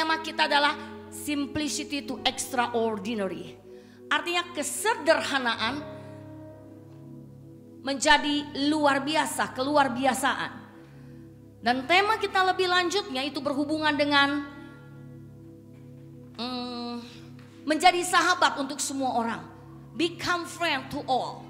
tema kita adalah simplicity to extraordinary. Artinya kesederhanaan menjadi luar biasa, keluar biasaan. Dan tema kita lebih lanjutnya itu berhubungan dengan menjadi sahabat untuk semua orang. Become friend to all.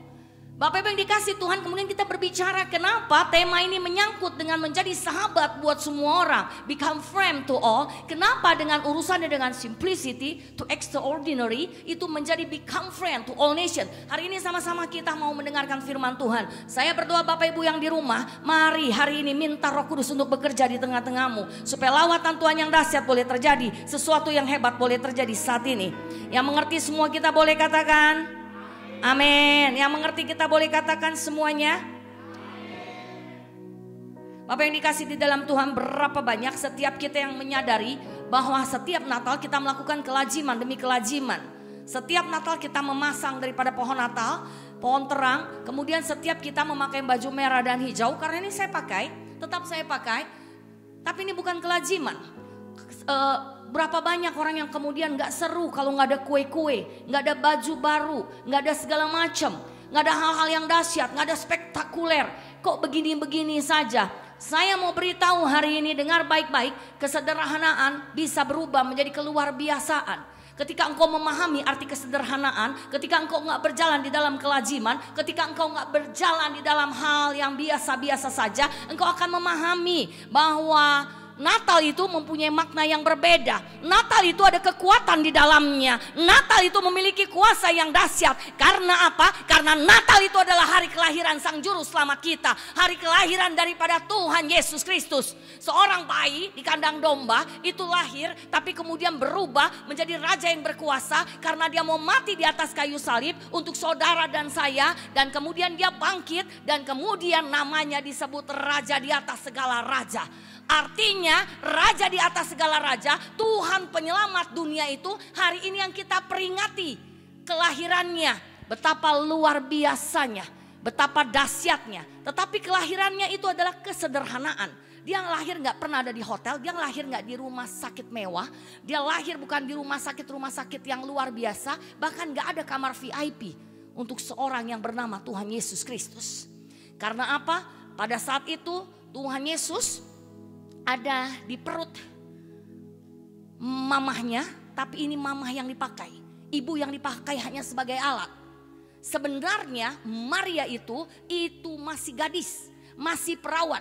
Bapak Ibu yang dikasih Tuhan, kemudian kita berbicara kenapa tema ini menyangkut dengan menjadi sahabat buat semua orang. Become friend to all. Kenapa dengan urusannya dengan simplicity to extraordinary itu menjadi become friend to all nation. Hari ini sama-sama kita mau mendengarkan firman Tuhan. Saya berdoa Bapak Ibu yang di rumah, mari hari ini minta Roh Kudus untuk bekerja di tengah-tengahmu. Supaya lawatan Tuhan yang dahsyat boleh terjadi. Sesuatu yang hebat boleh terjadi saat ini. Yang mengerti semua kita boleh katakan amin. Yang mengerti kita boleh katakan semuanya. Bapak yang dikasih di dalam Tuhan, berapa banyak setiap kita yang menyadari bahwa setiap Natal kita melakukan kelaziman demi kelaziman. Setiap Natal kita memasang daripada pohon Natal, pohon terang. Kemudian setiap kita memakai baju merah dan hijau. Karena ini saya pakai, tetap saya pakai. Tapi ini bukan kelaziman. Berapa banyak orang yang kemudian gak seru kalau gak ada kue-kue, gak ada baju baru, gak ada segala macam, gak ada hal-hal yang dahsyat, gak ada spektakuler. Kok begini-begini saja? Saya mau beritahu hari ini, dengar baik-baik, kesederhanaan bisa berubah menjadi keluar biasaan. Ketika engkau memahami arti kesederhanaan, ketika engkau gak berjalan di dalam kelaziman, ketika engkau gak berjalan di dalam hal yang biasa-biasa saja, engkau akan memahami bahwa Natal itu mempunyai makna yang berbeda. Natal itu ada kekuatan di dalamnya. Natal itu memiliki kuasa yang dahsyat. Karena apa? Karena Natal itu adalah hari kelahiran Sang Juru Selamat kita. Hari kelahiran daripada Tuhan Yesus Kristus. Seorang bayi di kandang domba itu lahir, tapi kemudian berubah menjadi raja yang berkuasa. Karena dia mau mati di atas kayu salib untuk saudara dan saya. Dan kemudian dia bangkit, dan kemudian namanya disebut Raja di atas segala raja. Artinya raja di atas segala raja, Tuhan penyelamat dunia itu hari ini yang kita peringati kelahirannya. Betapa luar biasanya, betapa dahsyatnya. Tetapi kelahirannya itu adalah kesederhanaan. Dia lahir gak pernah ada di hotel, dia lahir gak di rumah sakit mewah. Dia lahir bukan di rumah sakit yang luar biasa. Bahkan gak ada kamar VIP untuk seorang yang bernama Tuhan Yesus Kristus. Karena apa? Pada saat itu Tuhan Yesus ada di perut mamahnya, tapi ini mamah yang dipakai. Ibu yang dipakai hanya sebagai alat. Sebenarnya Maria itu masih gadis, masih perawan.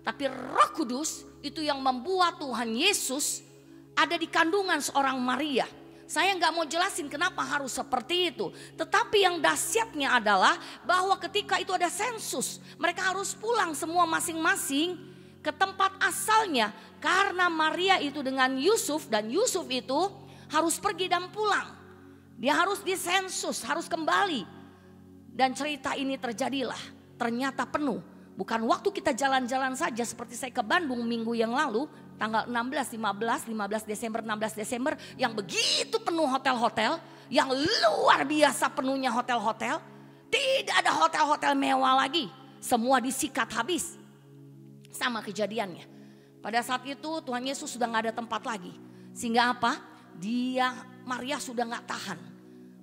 Tapi Roh Kudus itu yang membuat Tuhan Yesus ada di kandungan seorang Maria. Saya nggak mau jelasin kenapa harus seperti itu. Tetapi yang dahsyatnya adalah bahwa ketika itu ada sensus, mereka harus pulang semua masing-masing ke tempat asalnya, karena Maria itu dengan Yusuf, dan Yusuf itu harus pergi dan pulang. Dia harus disensus, harus kembali. Dan cerita ini terjadilah, ternyata penuh. Bukan waktu kita jalan-jalan saja seperti saya ke Bandung minggu yang lalu, tanggal 16 Desember yang begitu penuh hotel-hotel, yang luar biasa penuhnya hotel-hotel. Tidak ada hotel-hotel mewah lagi, semua disikat habis. Sama kejadiannya. Pada saat itu Tuhan Yesus sudah gak ada tempat lagi. Sehingga apa? Maria sudah gak tahan.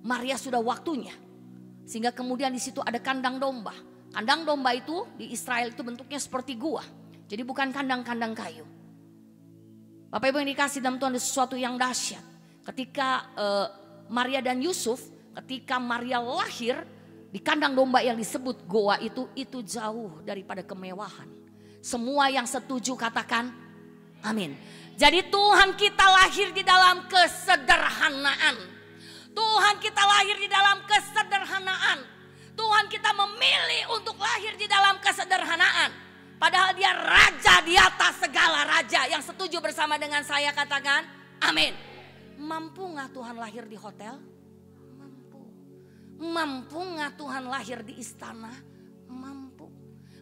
Maria sudah waktunya. Sehingga kemudian di situ ada kandang domba. Kandang domba itu di Israel itu bentuknya seperti gua. Jadi bukan kandang-kandang kayu. Bapak Ibu yang dikasih dalam Tuhan, ada sesuatu yang dahsyat. Ketika Maria dan Yusuf, ketika Maria lahir di kandang domba yang disebut goa itu jauh daripada kemewahan. Semua yang setuju katakan amin. Jadi Tuhan kita lahir di dalam kesederhanaan. Tuhan kita lahir di dalam kesederhanaan. Tuhan kita memilih untuk lahir di dalam kesederhanaan. Padahal dia raja di atas segala raja. Yang setuju bersama dengan saya katakan amin. Mampu gak Tuhan lahir di hotel? Mampu. Mampu gak Tuhan lahir di istana? Mampu.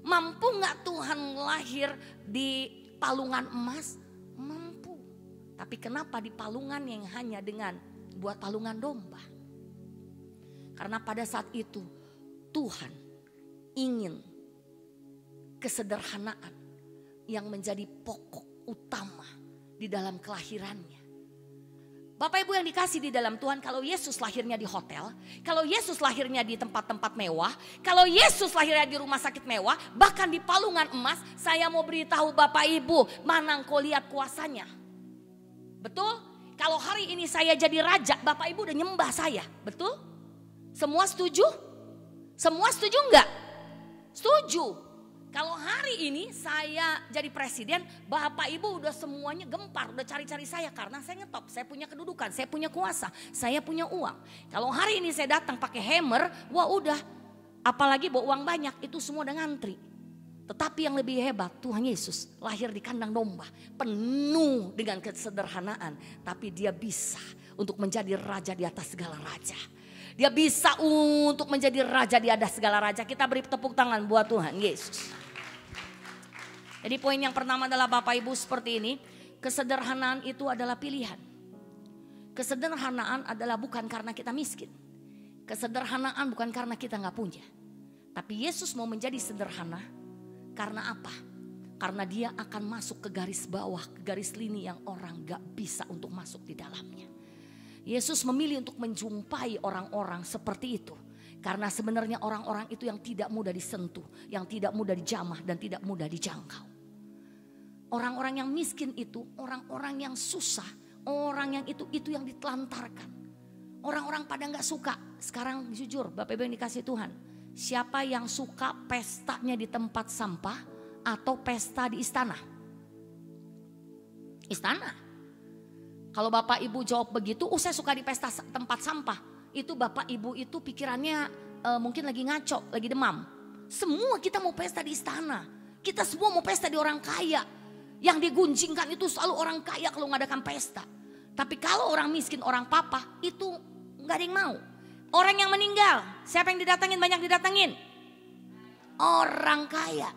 Mampu gak Tuhan lahir di palungan emas? Mampu. Tapi kenapa di palungan yang hanya dengan buat palungan domba? Karena pada saat itu Tuhan ingin kesederhanaan yang menjadi pokok utama di dalam kelahirannya. Bapak Ibu yang dikasih di dalam Tuhan, kalau Yesus lahirnya di hotel, kalau Yesus lahirnya di tempat-tempat mewah, kalau Yesus lahirnya di rumah sakit mewah, bahkan di palungan emas, saya mau beritahu Bapak Ibu, mana engkau lihat kuasanya? Betul? Kalau hari ini saya jadi raja, Bapak Ibu udah nyembah saya, betul? Semua setuju? Semua setuju enggak? Setuju. Kalau hari ini saya jadi presiden, Bapak Ibu udah semuanya gempar, udah cari-cari saya karena saya ngetop, saya punya kedudukan, saya punya kuasa, saya punya uang. Kalau hari ini saya datang pakai hammer, wah udah, apalagi bawa uang banyak, itu semua udah ngantri. Tetapi yang lebih hebat, Tuhan Yesus lahir di kandang domba, penuh dengan kesederhanaan, tapi dia bisa untuk menjadi raja di atas segala raja. Dia bisa untuk menjadi raja di atas segala raja. Kita beri tepuk tangan buat Tuhan Yesus. Jadi poin yang pertama adalah Bapak Ibu seperti ini. Kesederhanaan itu adalah pilihan. Kesederhanaan adalah bukan karena kita miskin. Kesederhanaan bukan karena kita gak punya. Tapi Yesus mau menjadi sederhana. Karena apa? Karena dia akan masuk ke garis bawah, ke garis lini yang orang gak bisa untuk masuk di dalamnya. Yesus memilih untuk menjumpai orang-orang seperti itu. Karena sebenarnya orang-orang itu yang tidak mudah disentuh, yang tidak mudah dijamah dan tidak mudah dijangkau. Orang-orang yang miskin itu, orang-orang yang susah, orang yang itu yang ditelantarkan. Orang-orang pada gak suka. Sekarang jujur Bapak Ibu yang dikasih Tuhan, siapa yang suka pestanya di tempat sampah atau pesta di istana? Istana. Kalau Bapak Ibu jawab begitu, saya suka di pesta tempat sampah. Itu Bapak Ibu itu pikirannya mungkin lagi ngaco, lagi demam. Semua kita mau pesta di istana. Kita semua mau pesta di orang kaya. Yang digunjingkan itu selalu orang kaya kalau ngadakan pesta. Tapi kalau orang miskin, orang papa, itu gak ada yang mau. Orang yang meninggal, siapa yang didatangin, banyak didatangin? Orang kaya.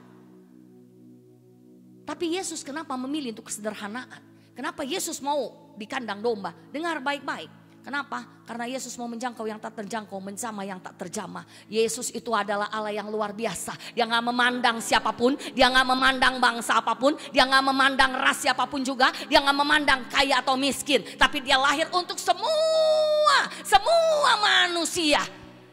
Tapi Yesus kenapa memilih untuk kesederhanaan? Kenapa Yesus mau di kandang domba? Dengar baik-baik. Kenapa? Karena Yesus mau menjangkau yang tak terjangkau, menjamah yang tak terjamah. Yesus itu adalah Allah yang luar biasa. Dia gak memandang siapapun, dia gak memandang bangsa apapun, dia gak memandang ras siapapun juga, dia gak memandang kaya atau miskin. Tapi dia lahir untuk semua manusia.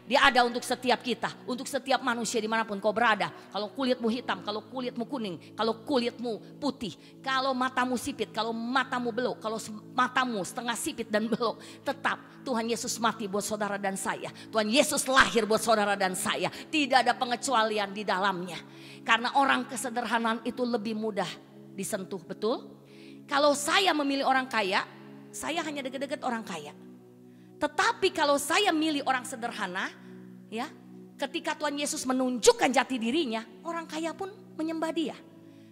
Dia ada untuk setiap kita, untuk setiap manusia dimanapun kau berada. Kalau kulitmu hitam, kalau kulitmu kuning, kalau kulitmu putih, kalau matamu sipit, kalau matamu belok, kalau matamu setengah sipit dan belok, tetap Tuhan Yesus mati buat saudara dan saya. Tuhan Yesus lahir buat saudara dan saya. Tidak ada pengecualian di dalamnya. Karena orang kesederhanaan itu lebih mudah disentuh, betul? Kalau saya memilih orang kaya, saya hanya deket-deket orang kaya. Tetapi kalau saya milih orang sederhana, ya, ketika Tuhan Yesus menunjukkan jati dirinya, orang kaya pun menyembah dia.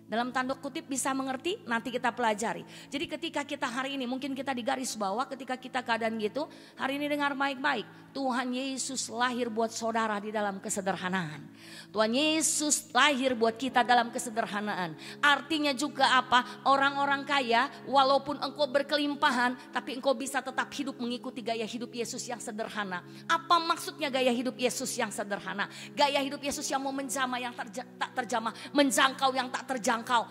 Dalam tanda kutip bisa mengerti, nanti kita pelajari. Jadi ketika kita hari ini, mungkin kita di garis bawah, ketika kita keadaan gitu, hari ini dengar baik-baik. Tuhan Yesus lahir buat saudara di dalam kesederhanaan. Tuhan Yesus lahir buat kita dalam kesederhanaan. Artinya juga apa? Orang-orang kaya, walaupun engkau berkelimpahan, tapi engkau bisa tetap hidup mengikuti gaya hidup Yesus yang sederhana. Apa maksudnya gaya hidup Yesus yang sederhana? Gaya hidup Yesus yang mau menjamah yang tak terjamah, menjangkau yang tak terjangkau.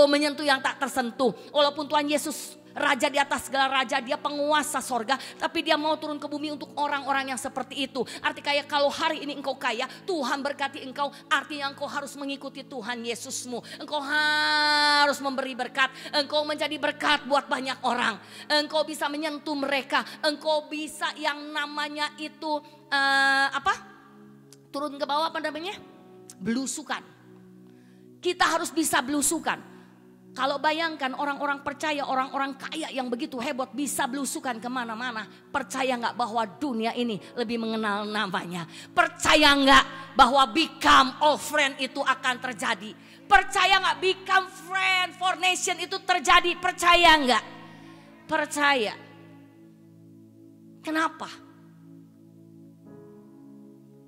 Menyentuh yang tak tersentuh. Walaupun Tuhan Yesus raja di atas segala raja, dia penguasa sorga, tapi dia mau turun ke bumi untuk orang-orang yang seperti itu. Artinya kayak kalau hari ini engkau kaya, Tuhan berkati engkau, artinya engkau harus mengikuti Tuhan Yesusmu. Engkau harus memberi berkat, engkau menjadi berkat buat banyak orang. Engkau bisa menyentuh mereka, engkau bisa yang namanya itu turun ke bawah, apa namanya? Belusukan. Kita harus bisa belusukan. Kalau bayangkan orang-orang percaya, orang-orang kaya yang begitu hebat bisa belusukan kemana-mana. Percaya gak bahwa dunia ini lebih mengenal namanya? Percaya gak bahwa become all friend itu akan terjadi? Percaya gak become friend for nation itu terjadi? Percaya gak? Percaya. Kenapa?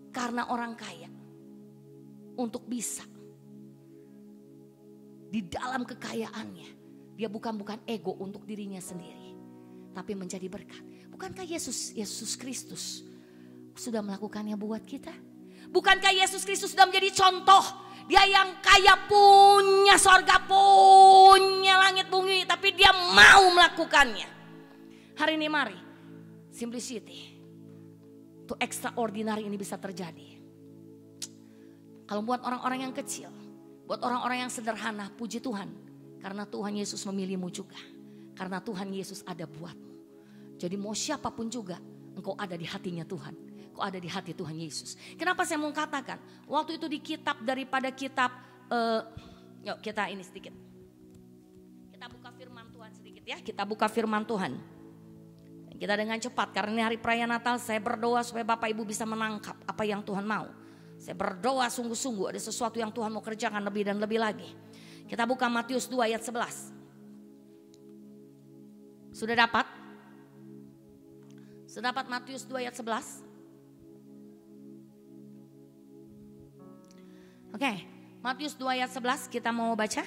Karena orang kaya untuk bisa di dalam kekayaannya, dia bukan ego untuk dirinya sendiri, tapi menjadi berkat. Bukankah Yesus Kristus sudah melakukannya buat kita? Bukankah Yesus Kristus sudah menjadi contoh? Dia yang kaya, punya sorga, punya langit bumi, tapi dia mau melakukannya. Hari ini mari, simplicity to extraordinary ini bisa terjadi. Kalau buat orang-orang yang kecil, buat orang-orang yang sederhana, puji Tuhan. Karena Tuhan Yesus memilihmu juga. Karena Tuhan Yesus ada buatmu. Jadi mau siapapun juga, engkau ada di hatinya Tuhan. Engkau ada di hati Tuhan Yesus. Kenapa saya mau katakan? Waktu itu di kitab daripada kitab, yuk kita ini sedikit. Kita buka firman Tuhan sedikit ya. Kita buka firman Tuhan. Kita dengan cepat, karena ini hari perayaan Natal, saya berdoa supaya Bapak Ibu bisa menangkap apa yang Tuhan mau. Saya berdoa sungguh-sungguh ada sesuatu yang Tuhan mau kerjakan lebih dan lebih lagi. Kita buka Matius 2 ayat 11. Sudah dapat? Sudah dapat Matius 2 ayat 11? Oke, Matius 2 ayat 11 kita mau baca.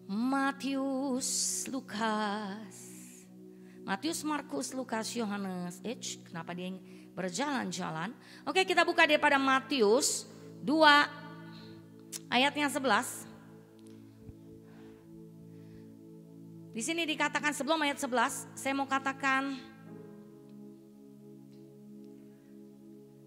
Matius, Lukas, Matius, Markus, Lukas, Yohanes. Kenapa dia berjalan-jalan? Oke, kita buka daripada Matius 2 ayatnya 11. Di sini dikatakan sebelum ayat 11, saya mau katakan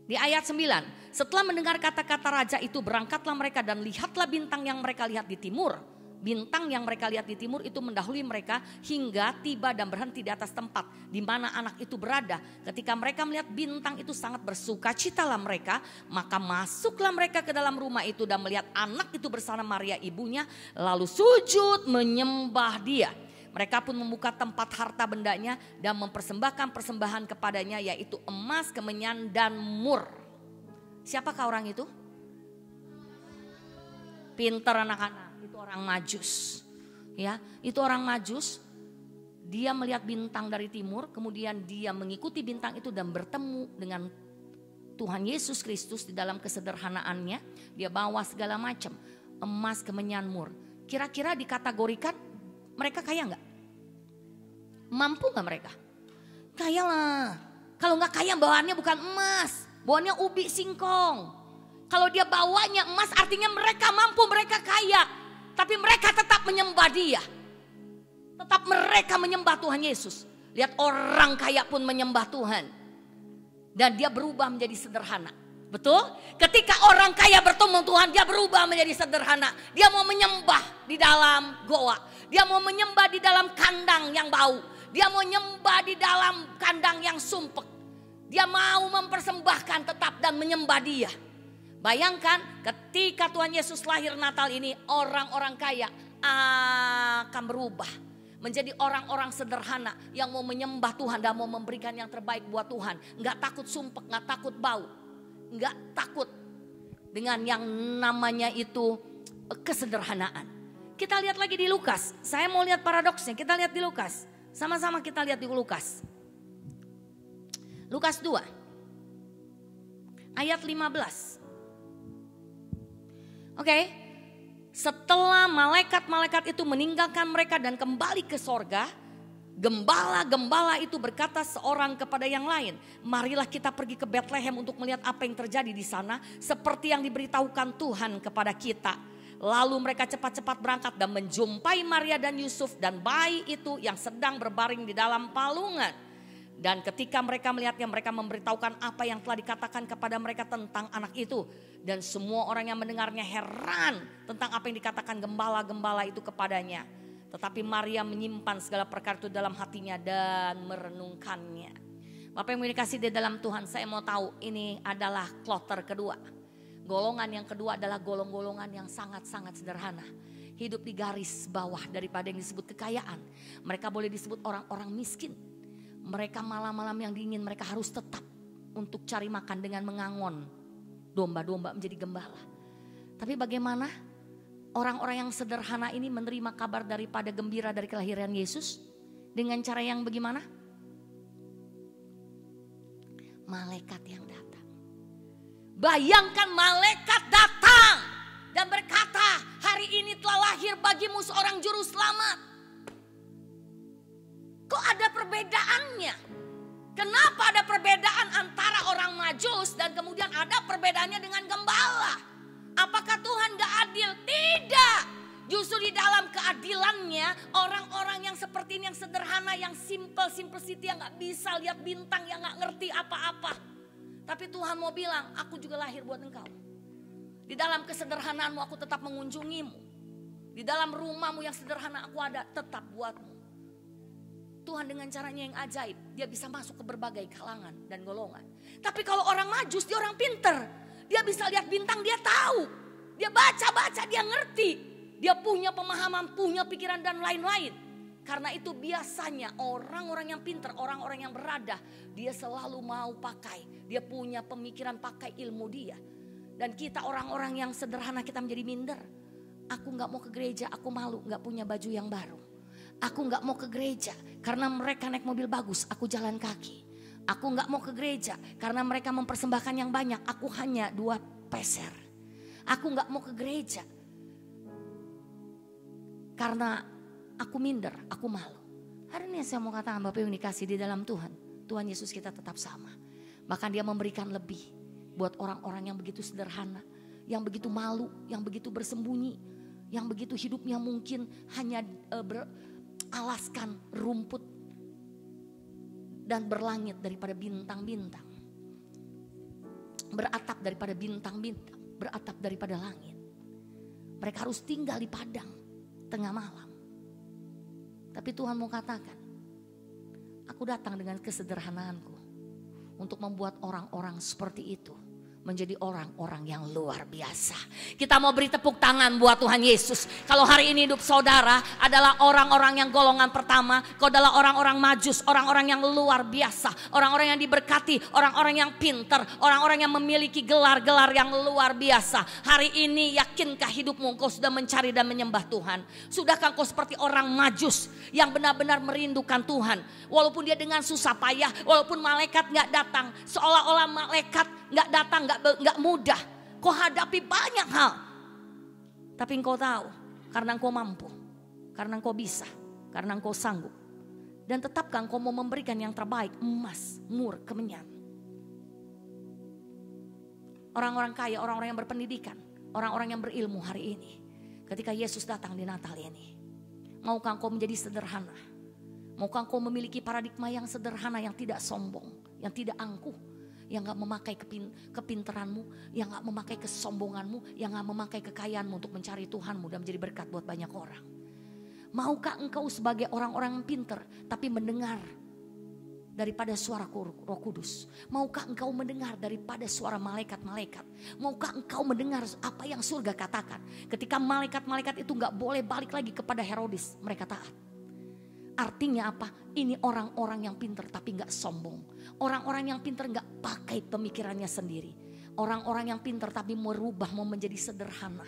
di ayat 9. Setelah mendengar kata-kata raja itu, berangkatlah mereka dan lihatlah bintang yang mereka lihat di timur. Bintang yang mereka lihat di timur itu mendahului mereka hingga tiba dan berhenti di atas tempat di mana anak itu berada. Ketika mereka melihat bintang itu sangat bersukacitalah mereka. Maka masuklah mereka ke dalam rumah itu dan melihat anak itu bersama Maria ibunya. Lalu sujud menyembah dia. Mereka pun membuka tempat harta bendanya dan mempersembahkan persembahan kepadanya, yaitu emas, kemenyan dan mur. Siapakah orang itu? Pintar anak-anak. Itu orang Majus, ya, itu orang Majus. Dia melihat bintang dari timur, kemudian dia mengikuti bintang itu dan bertemu dengan Tuhan Yesus Kristus di dalam kesederhanaannya. Dia bawa segala macam, emas, kemenyan, mur. Kira-kira dikategorikan mereka kaya nggak? Mampu nggak mereka? Kaya lah. Kalau nggak kaya bawaannya bukan emas, bawaannya ubi singkong. Kalau dia bawanya emas artinya mereka mampu, mereka kaya. Tapi mereka tetap menyembah dia. Tetap mereka menyembah Tuhan Yesus. Lihat orang kaya pun menyembah Tuhan. Dan dia berubah menjadi sederhana. Betul? Ketika orang kaya bertemu Tuhan, dia berubah menjadi sederhana. Dia mau menyembah di dalam goa. Dia mau menyembah di dalam kandang yang bau. Dia mau menyembah di dalam kandang yang sumpek. Dia mau mempersembahkan tetap dan menyembah dia. Bayangkan ketika Tuhan Yesus lahir Natal ini, orang-orang kaya akan berubah menjadi orang-orang sederhana yang mau menyembah Tuhan dan mau memberikan yang terbaik buat Tuhan. Nggak takut sumpek, nggak takut bau, nggak takut dengan yang namanya itu kesederhanaan. Kita lihat lagi di Lukas. Saya mau lihat paradoksnya. Kita lihat di Lukas. Sama-sama kita lihat di Lukas. Lukas 2 ayat 15. Oke, setelah malaikat-malaikat itu meninggalkan mereka dan kembali ke sorga, gembala-gembala itu berkata seorang kepada yang lain, marilah kita pergi ke Betlehem untuk melihat apa yang terjadi di sana, seperti yang diberitahukan Tuhan kepada kita. Lalu mereka cepat-cepat berangkat dan menjumpai Maria dan Yusuf dan bayi itu yang sedang berbaring di dalam palungan. Dan ketika mereka melihatnya, mereka memberitahukan apa yang telah dikatakan kepada mereka tentang anak itu. Dan semua orang yang mendengarnya heran tentang apa yang dikatakan gembala-gembala itu kepadanya. Tetapi Maria menyimpan segala perkara itu dalam hatinya dan merenungkannya. Bapak yang dikasihi di dalam Tuhan, saya mau tahu ini adalah kloter kedua. Golongan yang kedua adalah golongan yang sangat-sangat sederhana. Hidup di garis bawah daripada yang disebut kekayaan. Mereka boleh disebut orang-orang miskin. Mereka malam-malam yang dingin mereka harus tetap untuk cari makan dengan mengangon domba-domba menjadi gembala. Tapi bagaimana orang-orang yang sederhana ini menerima kabar daripada gembira dari kelahiran Yesus? Dengan cara yang bagaimana? Malaikat yang datang. Bayangkan malaikat datang dan berkata, hari ini telah lahir bagimu seorang juru selamat. Kok ada perbedaannya? Kenapa ada perbedaan antara orang Majus dan kemudian ada perbedaannya dengan gembala? Apakah Tuhan gak adil? Tidak. Justru di dalam keadilannya, orang-orang yang seperti ini, yang sederhana, yang simplicity, yang gak bisa lihat bintang, yang gak ngerti apa-apa. Tapi Tuhan mau bilang, aku juga lahir buat engkau. Di dalam kesederhanaanmu aku tetap mengunjungimu. Di dalam rumahmu yang sederhana aku ada tetap buatmu. Tuhan dengan caranya yang ajaib, dia bisa masuk ke berbagai kalangan dan golongan. Tapi kalau orang Majus, dia orang pinter. Dia bisa lihat bintang, dia tahu. Dia baca-baca, dia ngerti. Dia punya pemahaman, punya pikiran dan lain-lain. Karena itu biasanya orang-orang yang pintar, orang-orang yang berada, dia selalu mau pakai. Dia punya pemikiran, pakai ilmu dia. Dan kita orang-orang yang sederhana, kita menjadi minder. Aku gak mau ke gereja, aku malu gak punya baju yang baru. Aku gak mau ke gereja karena mereka naik mobil bagus, aku jalan kaki. Aku gak mau ke gereja karena mereka mempersembahkan yang banyak, aku hanya 2 peser. Aku gak mau ke gereja karena aku minder, aku malu. Hari ini saya mau katakan Bapak Ibu dikasih di dalam Tuhan. Tuhan Yesus kita tetap sama. Bahkan dia memberikan lebih buat orang-orang yang begitu sederhana. Yang begitu malu, yang begitu bersembunyi. Yang begitu hidupnya mungkin hanya beralaskan rumput. Dan berlangit daripada bintang-bintang. Beratap daripada bintang-bintang. Beratap daripada langit. Mereka harus tinggal di padang tengah malam. Tapi Tuhan mau katakan, aku datang dengan kesederhanaanku untuk membuat orang-orang seperti itu menjadi orang-orang yang luar biasa. Kita mau beri tepuk tangan buat Tuhan Yesus. Kalau hari ini hidup saudara adalah orang-orang yang golongan pertama, kau adalah orang-orang Majus, orang-orang yang luar biasa, orang-orang yang diberkati, orang-orang yang pintar, orang-orang yang memiliki gelar-gelar yang luar biasa. Hari ini yakinkah hidupmu kau sudah mencari dan menyembah Tuhan? Sudahkah kau seperti orang Majus yang benar-benar merindukan Tuhan? Walaupun dia dengan susah payah, walaupun malaikat gak datang, seolah-olah malaikat gak datang, gak mudah. Kau hadapi banyak hal. Tapi engkau tahu, karena engkau mampu, karena engkau bisa, karena engkau sanggup. Dan tetapkan engkau mau memberikan yang terbaik, emas, mur, kemenyan. Orang-orang kaya, orang-orang yang berpendidikan, orang-orang yang berilmu hari ini. Ketika Yesus datang di Natal ini, maukah engkau menjadi sederhana? Maukah engkau memiliki paradigma yang sederhana, yang tidak sombong, yang tidak angkuh, yang gak memakai kepintaranmu, yang gak memakai kesombonganmu, yang gak memakai kekayaanmu untuk mencari Tuhanmu dan menjadi berkat buat banyak orang. Maukah engkau sebagai orang-orang yang pintar tapi mendengar daripada suara Roh Kudus? Maukah engkau mendengar daripada suara malaikat-malaikat? Maukah engkau mendengar apa yang surga katakan? Ketika malaikat-malaikat itu gak boleh balik lagi kepada Herodes, mereka taat. Artinya apa? Ini orang-orang yang pintar tapi gak sombong. Orang-orang yang pintar gak pakai pemikirannya sendiri. Orang-orang yang pintar tapi merubah, mau menjadi sederhana.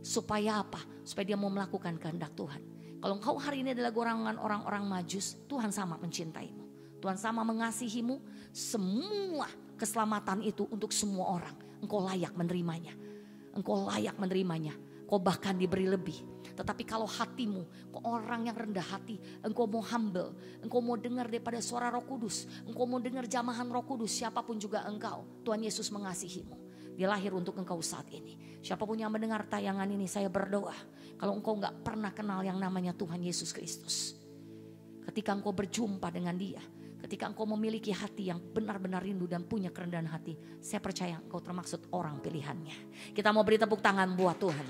Supaya apa? Supaya dia mau melakukan kehendak Tuhan. Kalau engkau hari ini adalah golongan orang-orang Majus, Tuhan sama mencintaimu. Tuhan sama mengasihimu. Semua keselamatan itu untuk semua orang. Engkau layak menerimanya. Engkau layak menerimanya. Kau bahkan diberi lebih. Tetapi kalau hatimu, kau orang yang rendah hati, engkau mau humble, engkau mau dengar daripada suara Roh Kudus, engkau mau dengar jamahan Roh Kudus, siapapun juga engkau, Tuhan Yesus mengasihimu. Dia lahir untuk engkau saat ini. Siapapun yang mendengar tayangan ini, saya berdoa, kalau engkau gak pernah kenal yang namanya Tuhan Yesus Kristus, ketika engkau berjumpa dengan Dia, ketika engkau memiliki hati yang benar-benar rindu dan punya kerendahan hati, saya percaya engkau termaksud orang pilihannya. Kita mau beri tepuk tangan buat Tuhan.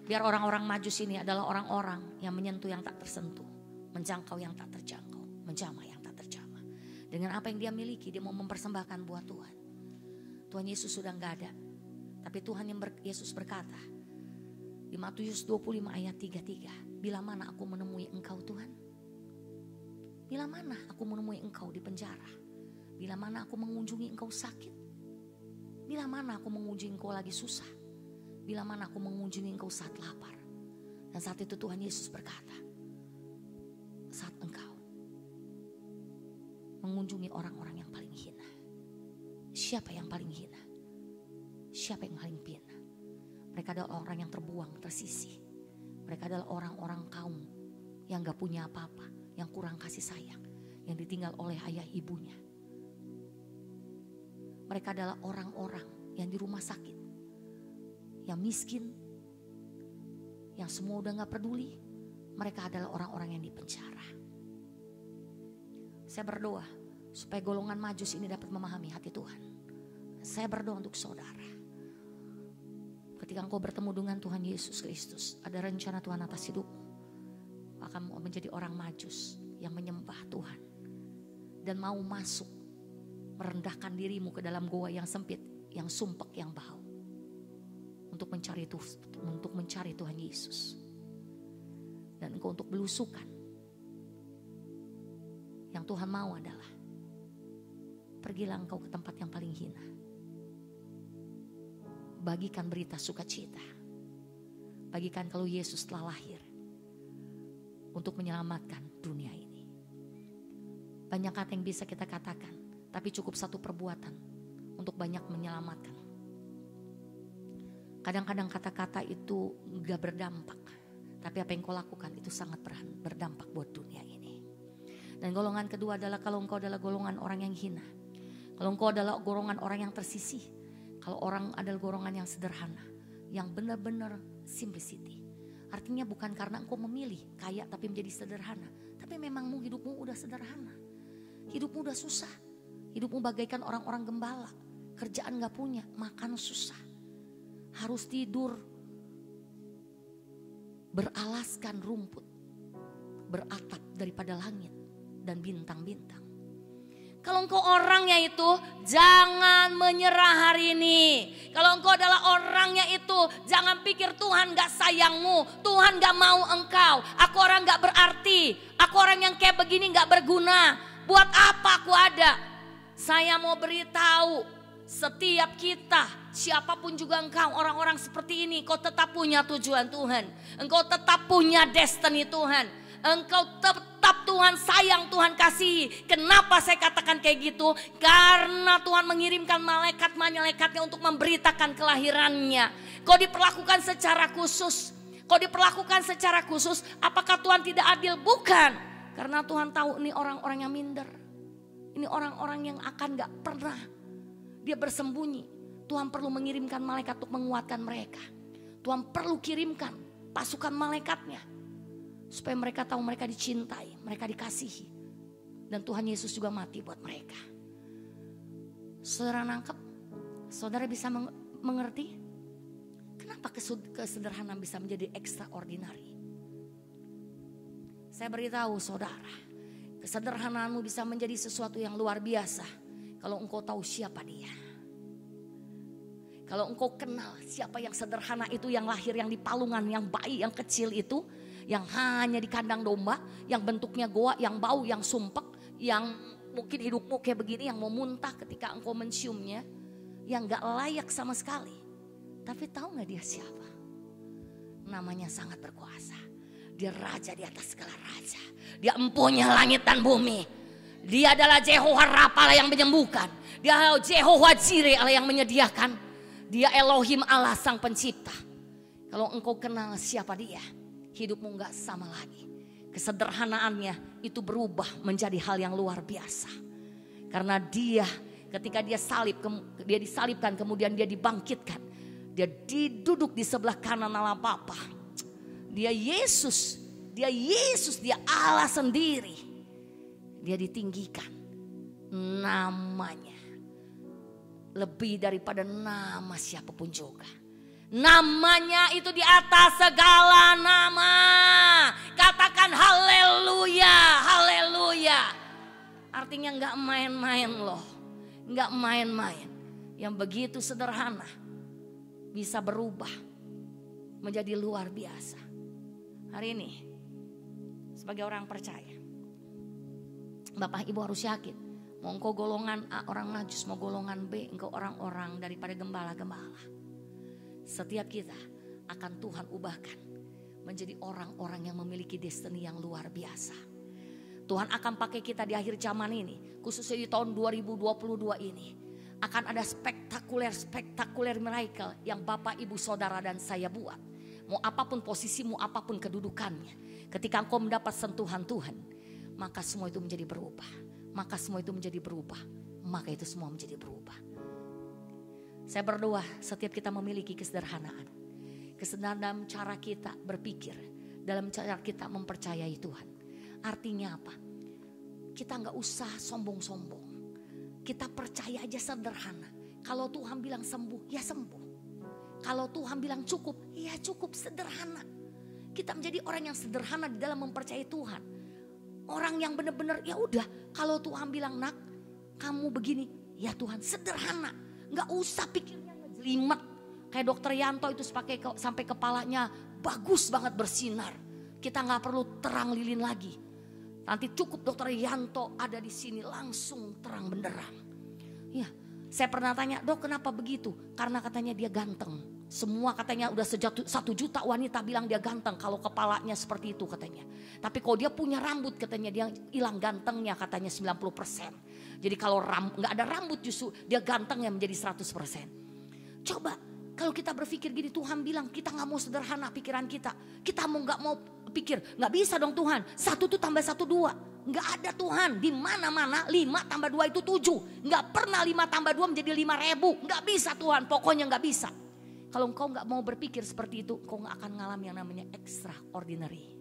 Biar orang-orang Majus ini adalah orang-orang yang menyentuh yang tak tersentuh, menjangkau yang tak terjangkau, menjamah yang tak terjamah. Dengan apa yang dia miliki, dia mau mempersembahkan buat Tuhan. Tuhan Yesus sudah gak ada, tapi Tuhan Yesus berkata di Matius 25 ayat 33, bila mana aku menemui engkau Tuhan? Bila mana aku menemui engkau di penjara? Bila mana aku mengunjungi engkau sakit? Bila mana aku mengunjungi engkau lagi susah? Bila mana aku mengunjungi engkau saat lapar? Dan saat itu Tuhan Yesus berkata, saat engkau mengunjungi orang-orang yang paling hina. Siapa yang paling hina? Siapa yang paling hina? Mereka adalah orang yang terbuang, tersisih. Mereka adalah orang-orang kaum yang gak punya apa-apa, yang kurang kasih sayang, yang ditinggal oleh ayah ibunya. Mereka adalah orang-orang yang di rumah sakit, yang miskin, yang semua udah gak peduli. Mereka adalah orang-orang yang di penjara. Saya berdoa supaya golongan Majus ini dapat memahami hati Tuhan. Saya berdoa untuk saudara. Ketika engkau bertemu dengan Tuhan Yesus Kristus, ada rencana Tuhan atas hidupmu. Akan menjadi orang Majus yang menyembah Tuhan dan mau masuk, merendahkan dirimu ke dalam goa yang sempit, yang sumpek, yang bau, untuk mencari Tuhan Yesus. Dan engkau untuk belusukan. Yang Tuhan mau adalah pergilah engkau ke tempat yang paling hina. Bagikan berita sukacita. Bagikan kalau Yesus telah lahir untuk menyelamatkan dunia ini. Banyak kata yang bisa kita katakan, tapi cukup satu perbuatan untuk banyak menyelamatkan. Kadang-kadang kata-kata itu gak berdampak, tapi apa yang kau lakukan itu sangat berdampak buat dunia ini. Dan golongan kedua adalah kalau engkau adalah golongan orang yang hina. Kalau engkau adalah golongan orang yang tersisih. Kalau orang adalah golongan yang sederhana, yang benar-benar simplicity. Artinya bukan karena engkau memilih kaya tapi menjadi sederhana, tapi memangmu hidupmu udah sederhana. Hidupmu udah susah. Hidupmu bagaikan orang-orang gembala. Kerjaan gak punya, makan susah. Harus tidur beralaskan rumput, beratap daripada langit dan bintang-bintang. Kalau engkau orangnya itu, jangan menyerah hari ini. Kalau engkau adalah orangnya itu, jangan pikir Tuhan gak sayangmu, Tuhan gak mau engkau. Aku orang gak berarti, aku orang yang kayak begini gak berguna. Buat apa aku ada? Saya mau beritahu, setiap kita, siapapun juga engkau, orang-orang seperti ini, kau tetap punya tujuan Tuhan. Engkau tetap punya destiny Tuhan. Engkau tetap Tuhan sayang, Tuhan kasihi. Kenapa saya katakan kayak gitu? Karena Tuhan mengirimkan malaikat-malaikatnya untuk memberitakan kelahirannya. Kau diperlakukan secara khusus. Kau diperlakukan secara khusus. Apakah Tuhan tidak adil? Bukan. Karena Tuhan tahu ini orang-orang yang minder. Ini orang-orang yang akan gak pernah dia bersembunyi. Tuhan perlu mengirimkan malaikat untuk menguatkan mereka. Tuhan perlu kirimkan pasukan malaikatnya. Supaya mereka tahu mereka dicintai, mereka dikasihi. Dan Tuhan Yesus juga mati buat mereka. Saudara nangkep? Saudara bisa mengerti? Kenapa kesederhanaan bisa menjadi extraordinary? Saya beritahu saudara, kesederhanaanmu bisa menjadi sesuatu yang luar biasa. Kalau engkau tahu siapa dia. Kalau engkau kenal siapa yang sederhana itu, yang lahir, yang di palungan, yang bayi, yang kecil itu. Yang hanya di kandang domba, yang bentuknya goa, yang bau, yang sumpek, yang mungkin hidupmu kayak begini, yang mau muntah ketika engkau menciumnya, yang gak layak sama sekali. Tapi tahu gak dia siapa? Namanya sangat berkuasa. Dia raja di atas segala raja. Dia empunya langit dan bumi. Dia adalah Jehovah Rafa yang menyembuhkan. Dia adalah Jehovah Jireh Allah yang menyediakan. Dia Elohim Allah sang pencipta. Kalau engkau kenal siapa dia, hidupmu gak sama lagi. Kesederhanaannya itu berubah menjadi hal yang luar biasa. Karena dia ketika dia disalibkan, kemudian dia dibangkitkan. Dia duduk di sebelah kanan Allah Bapa. Dia Yesus, dia Allah sendiri. Dia ditinggikan. Namanya lebih daripada nama siapapun juga. Namanya itu di atas segala nama. Katakan haleluya, haleluya. Artinya gak main-main loh. Gak main-main. Yang begitu sederhana bisa berubah menjadi luar biasa. Hari ini sebagai orang percaya, Bapak Ibu harus yakin. Mau engkau golongan A orang Majus, mau golongan B engkau orang-orang daripada gembala-gembala. Setiap kita akan Tuhan ubahkan menjadi orang-orang yang memiliki destiny yang luar biasa. Tuhan akan pakai kita di akhir zaman ini, khususnya di tahun 2022 ini. Akan ada spektakuler miracle yang Bapak, Ibu, Saudara dan saya buat. Mau apapun posisimu, apapun kedudukannya. Ketika engkau mendapat sentuhan Tuhan, maka semua itu menjadi berubah. Maka semua itu menjadi berubah. Maka itu semua menjadi berubah. Saya berdoa setiap kita memiliki kesederhanaan. Kesederhanaan dalam cara kita berpikir, dalam cara kita mempercayai Tuhan. Artinya apa? Kita gak usah sombong-sombong. Kita percaya aja sederhana. Kalau Tuhan bilang sembuh, ya sembuh. Kalau Tuhan bilang cukup, ya cukup, sederhana. Kita menjadi orang yang sederhana di dalam mempercayai Tuhan. Orang yang benar-benar ya udah, kalau Tuhan bilang nak, kamu begini, ya Tuhan, sederhana. Gak usah pikirnya ngejelimet. Kayak dokter Yanto itu sampai kepalanya bagus banget bersinar. Kita gak perlu terang lilin lagi. Nanti cukup dokter Yanto ada di sini langsung terang benderang. Ya, saya pernah tanya, dok kenapa begitu? Karena katanya dia ganteng. Semua katanya udah 1 juta wanita bilang dia ganteng kalau kepalanya seperti itu katanya. Tapi kalau dia punya rambut katanya dia hilang gantengnya katanya 90%. Jadi kalau nggak ada rambut justru dia gantengnya menjadi 100%. Coba kalau kita berpikir gini, Tuhan bilang kita nggak mau sederhana pikiran kita. Kita nggak mau pikir, nggak bisa dong Tuhan. 1 tuh tambah 1 2. Nggak ada Tuhan. Di mana-mana 5 tambah 2 itu 7. Nggak pernah 5 tambah 2 menjadi 5.000. Nggak bisa Tuhan. Pokoknya nggak bisa. Kalau engkau nggak mau berpikir seperti itu, engkau nggak akan ngalami yang namanya extraordinary.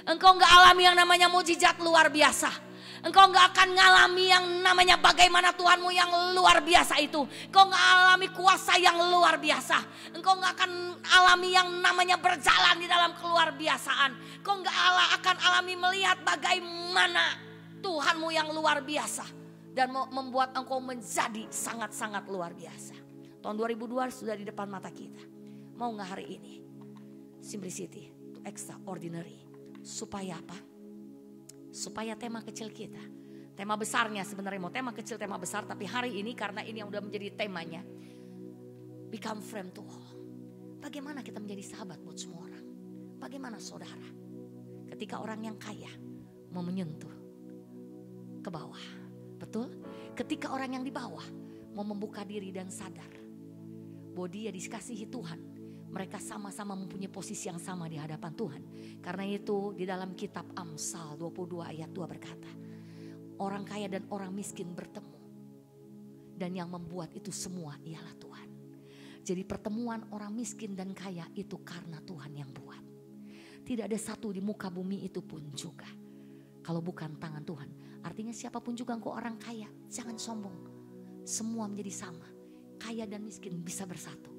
Engkau nggak alami yang namanya mujizat luar biasa. Engkau nggak akan ngalami yang namanya bagaimana Tuhanmu yang luar biasa itu. Engkau nggak alami kuasa yang luar biasa. Engkau nggak akan alami yang namanya berjalan di dalam keluar biasaan. Engkau nggak akan alami melihat bagaimana Tuhanmu yang luar biasa. Dan membuat engkau menjadi sangat-sangat luar biasa. Tahun 2002 sudah di depan mata kita. Mau gak hari ini? Simplicity, extraordinary. Supaya apa? Supaya tema kecil kita. Tema besarnya sebenarnya mau tema kecil, tema besar. Tapi hari ini karena ini yang udah menjadi temanya. Become friend to all. Bagaimana kita menjadi sahabat buat semua orang? Bagaimana saudara? Ketika orang yang kaya mau menyentuh ke bawah. Betul? Ketika orang yang di bawah mau membuka diri dan sadar bahwa dia dikasihi Tuhan. Mereka sama-sama mempunyai posisi yang sama di hadapan Tuhan. Karena itu di dalam kitab Amsal 22 ayat 2 berkata, orang kaya dan orang miskin bertemu. Dan yang membuat itu semua ialah Tuhan. Jadi pertemuan orang miskin dan kaya itu karena Tuhan yang buat. Tidak ada satu di muka bumi itu pun juga. Kalau bukan tangan Tuhan. Artinya siapapun juga engkau orang kaya, jangan sombong. Semua menjadi sama. Kaya dan miskin bisa bersatu,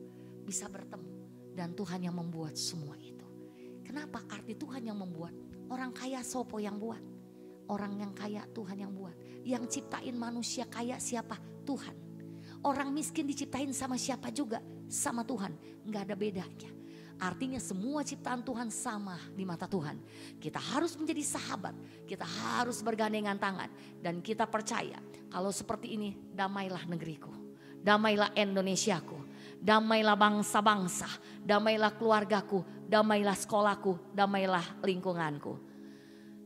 bisa bertemu. Dan Tuhan yang membuat semua itu. Kenapa? Arti Tuhan yang membuat. Orang kaya sopo yang buat. Orang yang kaya Tuhan yang buat. Yang ciptain manusia kaya siapa? Tuhan. Orang miskin diciptain sama siapa juga? Sama Tuhan. Gak ada bedanya. Artinya semua ciptaan Tuhan sama di mata Tuhan. Kita harus menjadi sahabat. Kita harus bergandengan tangan. Dan kita percaya kalau seperti ini damailah negeriku. Damailah Indonesiaku, damailah bangsa-bangsa, damailah keluargaku, damailah sekolahku, damailah lingkunganku.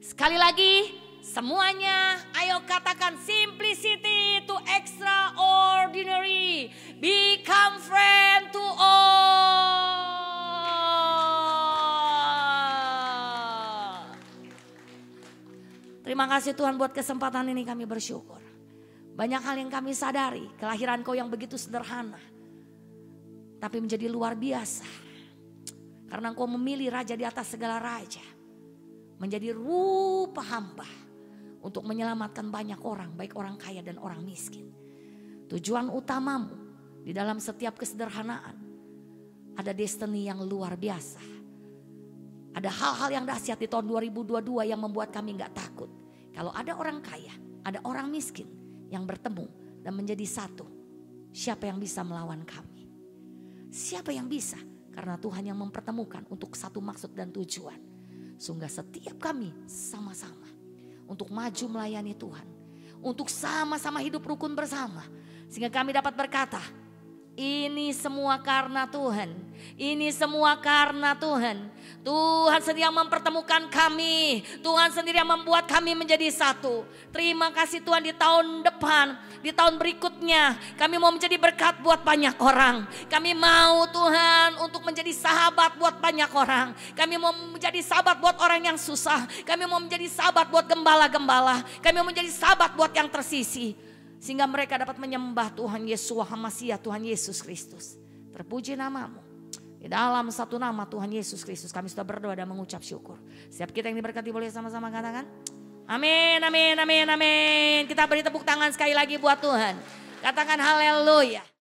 Sekali lagi semuanya ayo katakan simplicity to extraordinary. Become friend to all. Terima kasih Tuhan buat kesempatan ini, kami bersyukur. Banyak hal yang kami sadari, kelahiran kau yang begitu sederhana. Tapi menjadi luar biasa. Karena engkau memilih raja di atas segala raja. Menjadi rupa hamba. Untuk menyelamatkan banyak orang, baik orang kaya dan orang miskin. Tujuan utamamu di dalam setiap kesederhanaan. Ada destiny yang luar biasa. Ada hal-hal yang dahsyat di tahun 2022 yang membuat kami gak takut. Kalau ada orang kaya, ada orang miskin yang bertemu dan menjadi satu. Siapa yang bisa melawan kami? Siapa yang bisa? Karena Tuhan yang mempertemukan untuk satu maksud dan tujuan. Sehingga setiap kami sama-sama untuk maju melayani Tuhan. Untuk sama-sama hidup rukun bersama. Sehingga kami dapat berkata, ini semua karena Tuhan. Ini semua karena Tuhan. Tuhan sendiri yang mempertemukan kami. Tuhan sendiri yang membuat kami menjadi satu. Terima kasih Tuhan, di tahun depan, di tahun berikutnya kami mau menjadi berkat buat banyak orang. Kami mau Tuhan untuk menjadi sahabat buat banyak orang. Kami mau menjadi sahabat buat orang yang susah. Kami mau menjadi sahabat buat gembala-gembala. Kami mau menjadi sahabat buat yang tersisi. Sehingga mereka dapat menyembah Tuhan Yeshua HaMashiach, Tuhan Yesus Kristus. Terpuji namamu. Di dalam satu nama Tuhan Yesus Kristus kami sudah berdoa dan mengucap syukur. Setiap kita yang diberkati boleh sama-sama katakan amin, amin, amin, amin. Kita beri tepuk tangan sekali lagi buat Tuhan. Katakan haleluya.